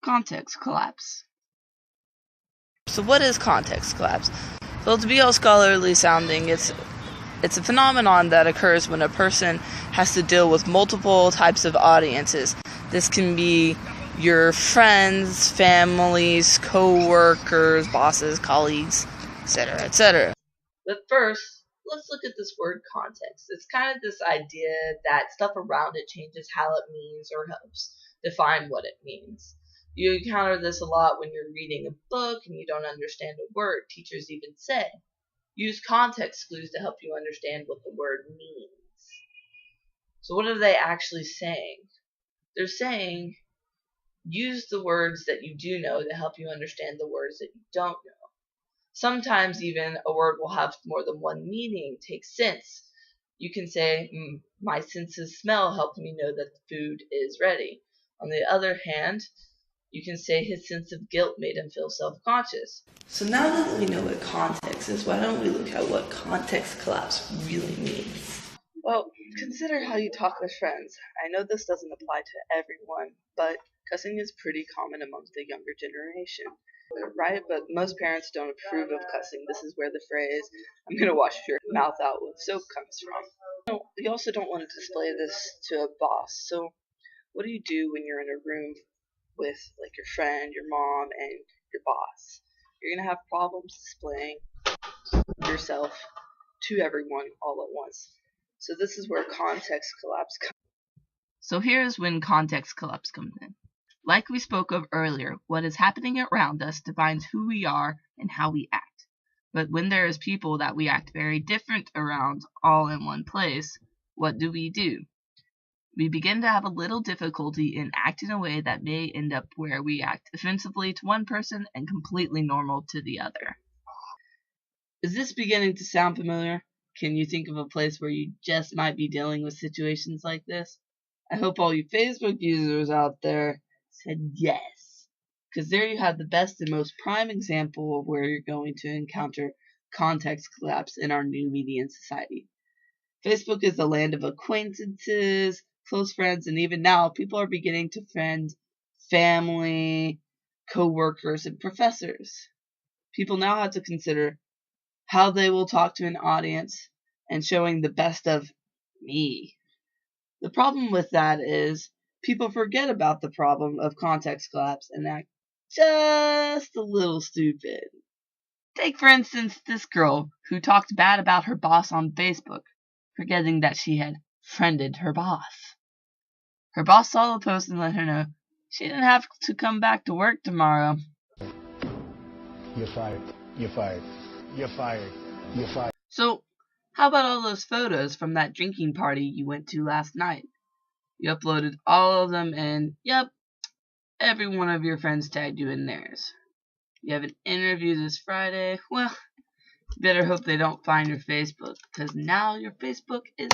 context collapse. So what is context collapse? Well, to be all scholarly sounding, it's a phenomenon that occurs when a person has to deal with multiple types of audiences. This can be your friends, families, co-workers, bosses, colleagues, etc., etc. But first, let's look at this word context. It's kind of this idea that stuff around it changes how it means or helps define what it means. You encounter this a lot when you're reading a book and you don't understand a word. Teachers even say, use context clues to help you understand what the word means. So what are they actually saying? They're saying, use the words that you do know to help you understand the words that you don't know. Sometimes even a word will have more than one meaning. Take sense. You can say, my sense of smell helped me know that the food is ready. On the other hand, you can say his sense of guilt made him feel self-conscious. So now that we know what context is, why don't we look at what context collapse really means? Well, consider how you talk with friends. I know this doesn't apply to everyone, but cussing is pretty common amongst the younger generation. Right? But most parents don't approve of cussing. This is where the phrase, I'm going to wash your mouth out with soap comes from. You also don't want to display this to a boss. So what do you do when you're in a room with like your friend, your mom, and your boss? You're going to have problems displaying yourself to everyone all at once. So this is where context collapse comes. So here's when context collapse comes in. Like we spoke of earlier, what is happening around us defines who we are and how we act. But when there is people that we act very different around all in one place, what do? We begin to have a little difficulty in acting in a way that may end up where we act offensively to one person and completely normal to the other. Is this beginning to sound familiar? Can you think of a place where you just might be dealing with situations like this? I hope all you Facebook users out there said yes, because there you have the best and most prime example of where you're going to encounter context collapse in our new media society. Facebook is the land of acquaintances, close friends, and even now people are beginning to friend family, co-workers, and professors. People now have to consider how they will talk to an audience and showing the best of me. The problem with that is people forget about the problem of context collapse and act just a little stupid. Take, for instance, this girl who talked bad about her boss on Facebook, forgetting that she had friended her boss. Her boss saw the post and let her know she didn't have to come back to work tomorrow. You're fired. You're fired. You're fired. You're fired. So, how about all those photos from that drinking party you went to last night? You uploaded all of them and, yep, every one of your friends tagged you in theirs. You have an interview this Friday. Well, you better hope they don't find your Facebook, because now your Facebook is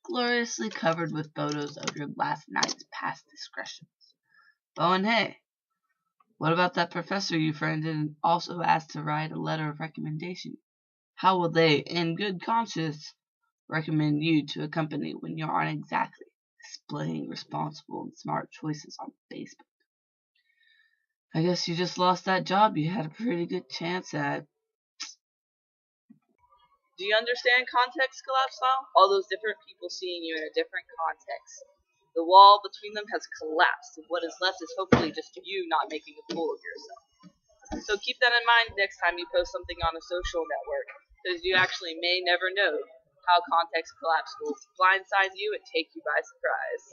gloriously covered with photos of your last night's past discretions. Oh, and hey, what about that professor you friended and also asked to write a letter of recommendation? How will they, in good conscience, recommend you to a company when you aren't exactly displaying responsible and smart choices on Facebook? I guess you just lost that job you had a pretty good chance at. Do you understand context collapse now? All those different people seeing you in a different context. The wall between them has collapsed, and what is left is hopefully just you not making a fool of yourself. So keep that in mind next time you post something on a social network, because you actually may never know how context collapse will blindside you and take you by surprise.